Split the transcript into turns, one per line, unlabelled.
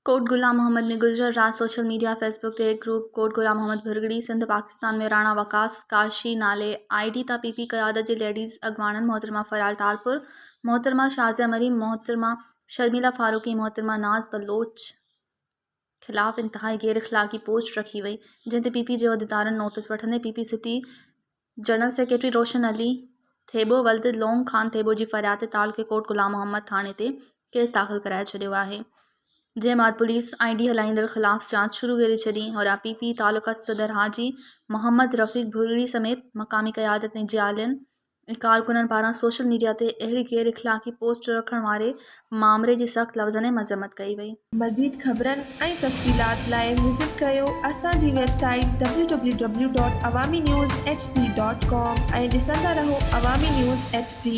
Coat गुलाम मोहम्मद ने गुजर रात सोशल मीडिया फेसबुक ते एक ग्रुप कोट गुलाम मोहम्मद भुरगड़ी सिंध पाकिस्तान में राणा वकास काशी नाले आईडी ता पीपी क़यादत जी लेडीज़ अगवानन मोहतरमा फराल टालपुर मोहतरमा शाजिया मरीम मोहतरमा शर्मिला फारूकी मोहतरमा नाज बलोच खिलाफ इंतहाई गैर अखलाकी पोस्ट रखी वई जिनते पीपी जे उहदेदारन नोटिस वठंदे PP city general secretary Roshan Ali Thebo वल्द लोंग खान थेबो जी फरियाद ते ताल के कोट गुलाम मोहम्मद थाने ते केस दाख़िल कराए छॾियो आहे। जंहिं बाद पुलिस आईडी हलाईंदड़ ख़िलाफ़ जांच शुरू करे छॾी और पीपी तालुका सदर हाजी मोहम्मद रफ़ीक भुरगड़ी समेत मक़ामी क़यादत ऐं जालियनि कारकुननि पारां सोशल मीडिया ते अहिड़ी गैर इख़लाक़ी पोस्ट रखण वारे मामले जी सख़्त लफ़्ज़नि में मज़म्मत कई वई।
मज़ीद ख़बरनि ऐं तफ़सीलात लाइ विज़िट कयो असांजी वेबसाइट www.awamiNewsHD.com ऐं ॾिसंदा रहो अवामी न्यूज़ HD।